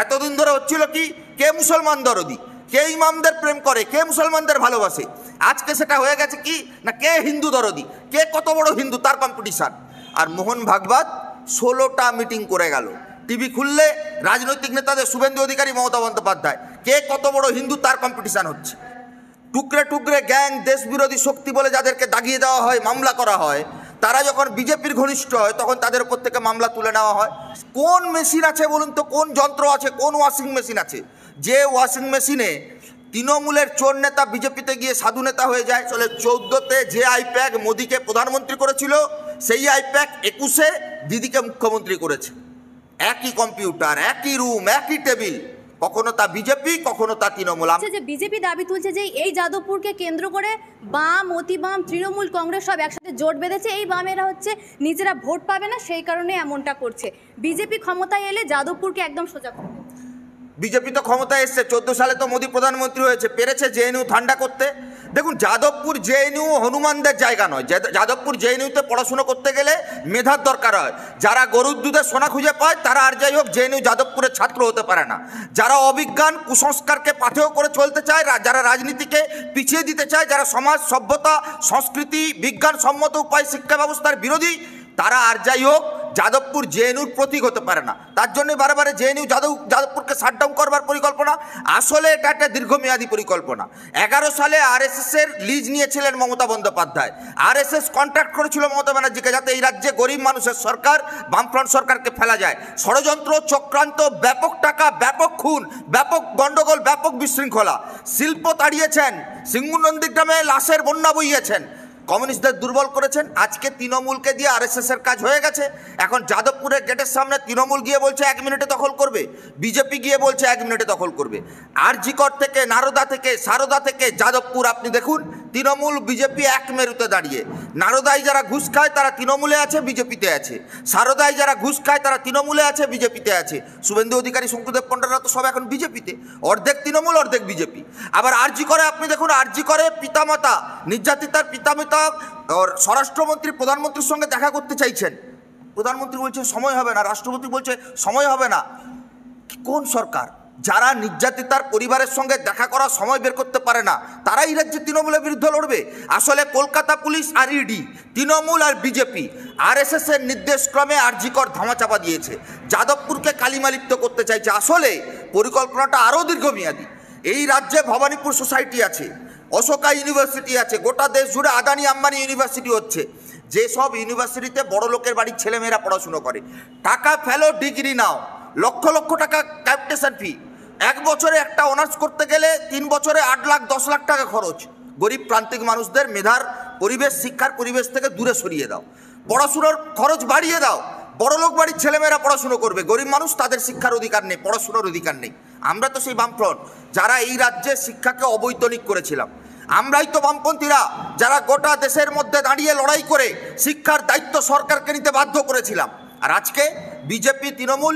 এতদিন ধরে হচ্ছিল কি, কে মুসলমান দরদি, কে ইমামদের প্রেম করে, কে মুসলমানদের ভালোবাসে। আজকে সেটা হয়ে গেছে কি না, কে হিন্দু দরদি, কে কত বড় হিন্দু তার কম্পিটিশান। আর মোহন ভাগবত 16টা মিটিং করে গেল। টিভি খুললে রাজনৈতিক নেতাদের, শুভেন্দু অধিকারী, মমতা বন্দ্যোপাধ্যায়, কে কত বড় হিন্দু তার কম্পিটিশান হচ্ছে। টুকরে টুকরে গ্যাং, দেশ বিরোধী শক্তি বলে যাদেরকে দাগিয়ে দেওয়া হয়, মামলা করা হয়, তারা যখন বিজেপির ঘনিষ্ঠ হয় তখন তাদের উপর থেকে মামলা তুলে নেওয়া হয়। কোন মেশিন আছে বলুন তো, কোন যন্ত্র আছে, কোন ওয়াশিং মেশিন আছে যে ওয়াশিং মেশিনে তৃণমূলের চোর নেতা বিজেপিতে গিয়ে সাধু নেতা হয়ে যায়? চলে 14তে যে আইপ্যাক মোদিকে প্রধানমন্ত্রী করেছিল, সেই আইপ্যাক 21-এ দিদিকে মুখ্যমন্ত্রী করেছে। একই কম্পিউটার, একই রুম, একই টেবিল, কখনো তা বিজেপি, কখনো তা তৃণমূল। যে বিজেপি দাবি তুলছে যে এই যাদবপুরকে কেন্দ্র করে বাম, অতি বাম, তৃণমূল, কংগ্রেস সব একসাথে জোট বেঁধেছে, এই বামেরা হচ্ছে নিজেরা ভোট পাবে না, সেই কারণে এমনটা করছে। বিজেপি ক্ষমতায় এলে যাদবপুরকে একদম সোজা করবে। বিজেপি তো ক্ষমতায় এসছে, 14 সালে তো মোদী প্রধানমন্ত্রী হয়েছে, পেরেছে জেএনইউ ঠান্ডা করতে। দেখুন, যাদবপুর জেএনইউ হনুমানদের জায়গা নয়। যাদবপুর জেএনইউতে পড়াশুনো করতে গেলে মেধার দরকার হয়। যারা গরুর দুধে সোনা খুঁজে পায় তারা আর যাই হোক জেএনইউ যাদবপুরের ছাত্র হতে পারে না। যারা অবিজ্ঞান, কুসংস্কারকে পাথেয় করে চলতে চায়, যারা রাজনীতিকে পিছিয়ে দিতে চায়, যারা সমাজ, সভ্যতা, সংস্কৃতি, বিজ্ঞানসম্মত উপায় শিক্ষা ব্যবস্থার বিরোধী, তারা আর যাই হোক যাদবপুর জেএনইউর প্রতীক হতে পারে না। তার জন্য বারে জেএনইউ যাদবপুরকে শাটডাউন করবার পরিকল্পনা। আসলে এটা একটা দীর্ঘমেয়াদী পরিকল্পনা। 11 সালে আরএসএসের লিজ নিয়েছিলেন মমতা বন্দ্যোপাধ্যায়। আরএসএস কন্ট্রাক্ট করেছিল মমতা ব্যানার্জিকে যাতে এই রাজ্যে গরিব মানুষের সরকার, বামফ্রন্ট সরকারকে ফেলা যায়। ষড়যন্ত্র, চক্রান্ত, ব্যাপক টাকা, ব্যাপক খুন, ব্যাপক গণ্ডগোল, ব্যাপক বিশৃঙ্খলা। শিল্প তাড়িয়েছেন, সিঙ্গুর নন্দীগ্রামে লাশের বন্যা বইয়েছেন, কমিউনিস্টদের দুর্বল করেছেন। আজকে তৃণমূলকে দিয়ে আরএসএসের কাজ হয়ে গেছে। এখন যাদবপুরের গেটের সামনে তৃণমূল গিয়ে বলছে 1 মিনিটে দখল করবে, বিজেপি গিয়ে বলছে 1 মিনিটে দখল করবে। আরজিকর থেকে, নারদা থেকে, সারদা থেকে যাদবপুর আপনি দেখুন, তৃণমূল বিজেপি এক মেরুতে দাঁড়িয়ে। নারদায় যারা ঘুষ খায় তারা তৃণমূলে আছে, বিজেপিতে আছে। সারদায় যারা ঘুষ খায় তারা তৃণমূলে আছে, বিজেপিতে আছে। শুভেন্দু অধিকারী, শঙ্কুদেব পণ্ডারা তো সব এখন বিজেপিতে, অর্ধেক তৃণমূল, অর্ধেক বিজেপি। আবার আরজিকরে আপনি দেখুন, আরজিকরে পিতামাতা, নির্যাতিতার পিতামাতা স্বরাষ্ট্রমন্ত্রী প্রধানমন্ত্রীর সঙ্গে দেখা করতে চাইছেন। প্রধানমন্ত্রী বলছে সময় হবে না, রাষ্ট্রপতি বলছে সময় হবে না। কোন সরকার? যারা নির্যাতিতার পরিবারের সঙ্গে দেখা করার সময় বের করতে পারে না, তারাই রাজ্যে তৃণমূলের বিরুদ্ধে লড়বে। আসলে Kolkata police R E D, Trinamool আর বিজেপি, আরএসএস এর নির্দেশক্রমে আরজিকর ধামাচাপা দিয়েছে, যাদবপুরকে কালিমালিপ্ত করতে চাইছে। আসলে পরিকল্পনাটা আরও দীর্ঘমেয়াদী। এই রাজ্যে ভবানীপুর সোসাইটি আছে, অশোকা ইউনিভার্সিটি আছে, গোটা দেশ জুড়ে আদানি আম্বানি ইউনিভার্সিটি হচ্ছে। যেসব ইউনিভার্সিটিতে বড় লোকের বাড়ির ছেলেমেয়েরা পড়াশুনো করে, টাকা ফেলো, ডিগ্রি নাও, লক্ষ লক্ষ টাকা ক্যাপিটেশন ফি। 1 বছরে একটা অনার্স করতে গেলে 3 বছরে 8 লাখ 10 লাখ টাকা খরচ। গরিব প্রান্তিক মানুষদের মেধার পরিবেশ, শিক্ষার পরিবেশ থেকে দূরে সরিয়ে দাও, পড়াশুনোর খরচ বাড়িয়ে দাও। বড়লোক বাড়ির ছেলেমেয়েরা পড়াশুনো করবে, গরিব মানুষ তাদের শিক্ষার অধিকার নেই, পড়াশুনোর অধিকার নেই। আমরা তো সেই বামফ্রন্ট যারা এই রাজ্যে শিক্ষাকে অবৈতনিক করেছিলাম। আমরাই তো বামপন্থীরা যারা গোটা দেশের মধ্যে দাঁড়িয়ে লড়াই করে শিক্ষার দায়িত্ব সরকারকে নিতে বাধ্য করেছিলাম। আর আজকে বিজেপি, তৃণমূল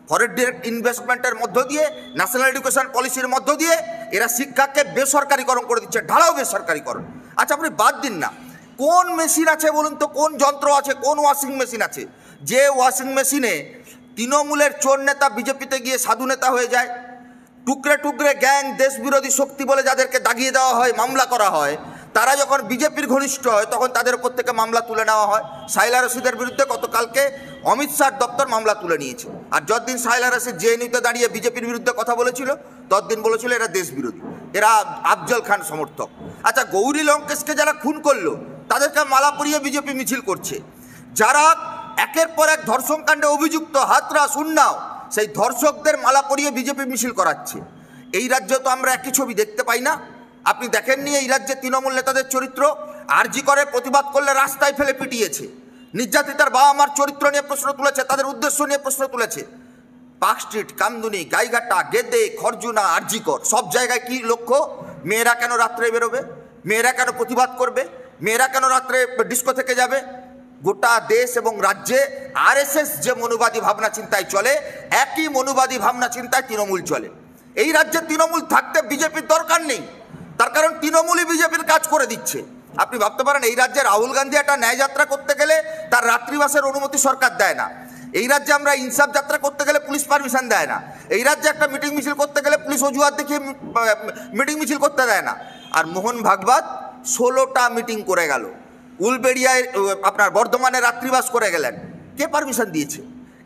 ফরেন ডিরেক্ট ইনভেস্টমেন্টের মধ্য দিয়ে, ন্যাশনাল এডুকেশন পলিসির মধ্য দিয়ে এরা শিক্ষাকে বেসরকারিকরণ করে দিচ্ছে, ঢালাও বেসরকারিকরণ। আচ্ছা, আপনি বাদ দিন না, কোন মেশিন আছে বলুন তো, কোন যন্ত্র আছে, কোন ওয়াশিং মেশিন আছে যে ওয়াশিং মেশিনে তৃণমূলের চোর নেতা বিজেপিতে গিয়ে সাধু নেতা হয়ে যায়? টুকরে টুকরে গ্যাং, দেশ বিরোধী শক্তি বলে যাদেরকে দাগিয়ে দেওয়া হয়, মামলা করা হয়, তারা যখন বিজেপির ঘনিষ্ঠ হয় তখন তাদের উপর থেকে মামলা তুলে নেওয়া হয়। সাইলা রশিদের বিরুদ্ধে গতকালকে অমিত শাহর দপ্তর মামলা তুলে নিয়েছে। আর যতদিন সাইলা রশিদ জেএনইউতে দাঁড়িয়ে বিজেপির বিরুদ্ধে কথা বলেছিল, ততদিন বলেছিল এরা দেশ বিরোধী, এরা আফজল খান সমর্থক। আচ্ছা, গৌরী লঙ্কেশকে যারা খুন করলো তাদেরকে মালা পরিয়ে বিজেপি মিছিল করছে। যারা একের পর এক ধর্ষণ কাণ্ডে অভিযুক্ত, হাতরাস, উন্নাও, সেই ধর্ষকদের মালা পরিয়ে বিজেপি মিছিল করাচ্ছে। এই রাজ্যে তো আমরা একই ছবি দেখতে পাই না? আপনি দেখেননি এই রাজ্যে তৃণমূল নেতাদের চরিত্র? আরজি করে প্রতিবাদ করলে রাস্তায় ফেলে পিটিয়েছে, নির্যাতিতার বাবা মার চরিত্র নিয়ে প্রশ্ন তুলেছে, তাদের উদ্দেশ্য নিয়ে প্রশ্ন তুলেছে। পার্ক স্ট্রিট, কামদুনি, গাইঘাটা, গেদে, খরজুনা, আরজিকর, সব জায়গায় কি লক্ষ্য? মেয়েরা কেন রাত্রে বেরোবে? মেয়েরা কেন প্রতিবাদ করবে? মেয়েরা কেন রাত্রে ডিস্কো থেকে যাবে? গোটা দেশ এবং রাজ্যে আরএসএস যে মনুবাদী ভাবনা চিন্তায় চলে, একই মনুবাদী ভাবনা চিন্তায় তৃণমূল চলে। এই রাজ্যে তৃণমূল থাকতে বিজেপির দরকার নেই, তার কারণ তৃণমূলই বিজেপির কাজ করে দিচ্ছে। আপনি ভাবতে পারেন এই রাজ্যে রাহুল গান্ধী একটা ন্যায়যাত্রা করতে গেলে তার রাত্রিবাসের অনুমতি সরকার দেয় না। এই রাজ্যে আমরা ইনসাফ যাত্রা করতে গেলে পুলিশ পারমিশন দেয় না, এই রাজ্যে একটা মিটিং মিছিল করতে গেলে পুলিশ অজুহাত দেখিয়ে মিটিং মিছিল করতে দেয় না। আর মোহন ভাগবত 16টা মিটিং করে গেল, উলবেড়িয়ায় আপনার বর্ধমানে রাত্রিবাস করে গেলেন, কে পারমিশন দিয়েছে?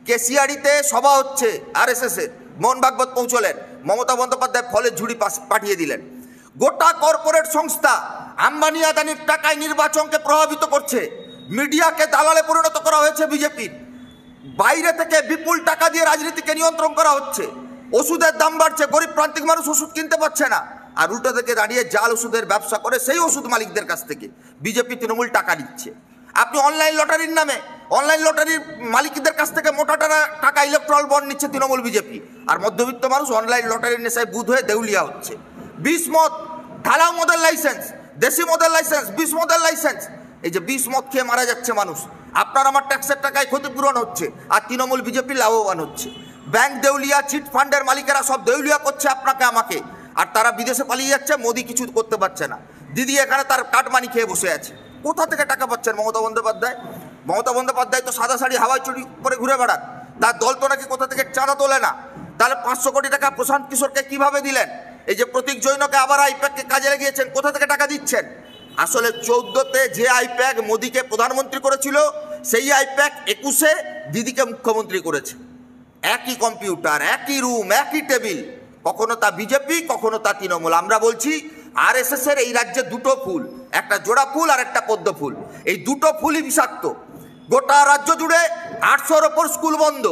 কেসিয়াড়িতে সভা হচ্ছে আরএসএসের, মোহন ভাগবত পৌঁছলেন, মমতা বন্দ্যোপাধ্যায় ফলের ঝুড়ি পাঠিয়ে দিলেন। গোটা কর্পোরেট সংস্থা আম্বানি আদানির টাকায় নির্বাচনকে প্রভাবিত করছে, মিডিয়াকে দালালে পরিণত করা হয়েছে বিজেপির, বাইরে থেকে বিপুল টাকা দিয়ে রাজনীতিকে নিয়ন্ত্রণ করা হচ্ছে, ওষুধের দাম বাড়ছে, গরিব প্রান্তিক মানুষ ওষুধ কিনতে পারছে না, আর উল্টো থেকে দাঁড়িয়ে জাল ওষুধের ব্যবসা করে সেই ওষুধ মালিকদের কাছ থেকে বিজেপি তৃণমূল টাকা নিচ্ছে। আপনি অনলাইন লটারির নামে অনলাইন লটারির মালিকদের কাছ থেকে মোটা টাকা ইলেকট্রাল বন্ড নিচ্ছে তৃণমূল বিজেপি, আর মধ্যবিত্ত মানুষ অনলাইন লটারির নেশায় বুধ হয়ে দেউলিয়া হচ্ছে। 20 মদ, ঢালাও মদের লাইসেন্স, দেশি মদের লাইসেন্স, 20 মদের লাইসেন্স, এই যে 20 মদ খেয়ে মারা যাচ্ছে মানুষ, আপনার আমার ট্যাক্সের টাকায় ক্ষতিপূরণ হচ্ছে, আর তৃণমূল বিজেপি লাভবান হচ্ছে। ব্যাংক দেউলিয়া, চিট ফান্ডের মালিকেরা সব দেউলিয়া করছে আপনাকে আমাকে, আর তারা বিদেশে পালিয়ে যাচ্ছে, মোদি কিছু করতে পারছে না, দিদি এখানে তার কাটমানি খেয়ে বসে আছে। কোথা থেকে টাকা পাচ্ছেন মমতা বন্দ্যোপাধ্যায়? মমতা বন্দ্যোপাধ্যায় তো সাদা শাড়ি হাওয়ায় চুরি করে ঘুরে বেড়ান, তার দল তো নাকি কোথা থেকে চাঁদা তোলে না। তাহলে 500 কোটি টাকা প্রশান্ত কিশোরকে কিভাবে দিলেন? এই যে প্রতীক জৈনকে আবার আইপ্যাককে কাজে লাগিয়েছেন, কোথা থেকে টাকা দিচ্ছেন? আসলে 14তে যে আইপ্যাক মোদিকে প্রধানমন্ত্রী করেছিল, সেই আইপ্যাক 21-এ দিদিকে মুখ্যমন্ত্রী করেছে। একই কম্পিউটার, একই রুম, একই টেবিল, কখনো তা বিজেপি, কখনো তা তৃণমূল। আমরা বলছি আরএসএসের এই রাজ্যে দুটো ফুল, একটা জোড়া ফুল আর একটা পদ্ম ফুল, এই দুটো ফুলই বিষাক্ত। গোটা রাজ্য জুড়ে 800-র ওপর স্কুল বন্ধ,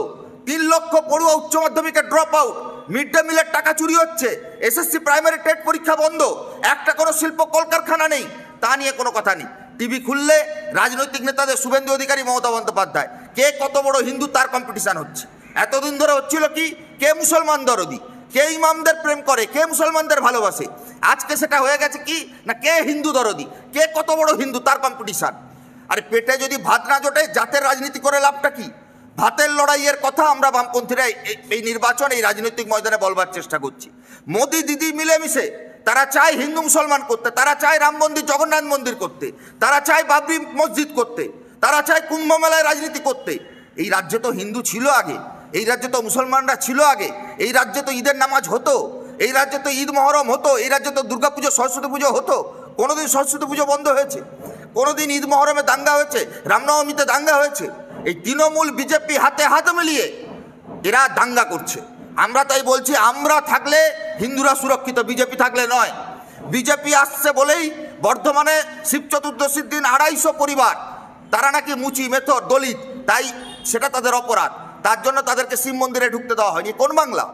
3 লক্ষ পড়ুয়া উচ্চ মাধ্যমিকের ড্রপ আউট, মিড ডে মিলের টাকা চুরি হচ্ছে, এসএসসি প্রাইমারি টেট পরীক্ষা বন্ধ, একটা কোনো শিল্প কলকারখানা নেই, তা নিয়ে কোনো কথা নেই। টিভি খুললে রাজনৈতিক নেতাদের, শুভেন্দু অধিকারী, মমতা বন্দ্যোপাধ্যায়, কে কত বড় হিন্দু তার কম্পিটিশান হচ্ছে। এতদিন ধরে হচ্ছিল কি, কে মুসলমান দরদি, কে ইমামদের প্রেম করে, কে মুসলমানদের ভালোবাসে। আজকে সেটা হয়ে গেছে কি না, কে হিন্দু দরদি, কে কত বড় হিন্দু তার কম্পিটিশান। আর পেটে যদি ভাত না জোটে, জাতের রাজনীতি করে লাভটা কি? ভাতের লড়াইয়ের কথা আমরা বামপন্থীরা এই নির্বাচন, এই রাজনৈতিক ময়দানে বলবার চেষ্টা করছি। মোদি দিদি মিলেমিশে তারা চায় হিন্দু মুসলমান করতে, তারা চায় রাম মন্দির জগন্নাথ মন্দির করতে, তারা চায় বাবরি মসজিদ করতে, তারা চায় কুম্ভ মেলায় রাজনীতি করতে। এই রাজ্যে তো হিন্দু ছিল আগে, এই রাজ্যে তো মুসলমানরা ছিল আগে, এই রাজ্যে তো ঈদের নামাজ হতো, এই রাজ্যে তো ঈদ মহরম হতো, এই রাজ্যে তো দুর্গাপুজো সরস্বতী পুজো হতো। কোনোদিন সরস্বতী পুজো বন্ধ হয়েছে? কোনোদিন ঈদ মহরমে দাঙ্গা হয়েছে? রামনবমীতে দাঙ্গা হয়েছে? এই তৃণমূল বিজেপি হাতে হাত মিলিয়ে এরা দাঙ্গা করছে। আমরা তাই বলছি, আমরা থাকলে হিন্দুরা সুরক্ষিত, বিজেপি থাকলে নয়। বিজেপি আসছে বলেই বর্ধমানে শিব চতুর্দশীর দিন 250 পরিবার, তারা নাকি মুচি, মেথর, দলিত, তাই সেটা তাদের অপরাধ, তার জন্য তাদেরকে শিব মন্দিরে ঢুকতে দেওয়া হয়নি। কোন বাংলা?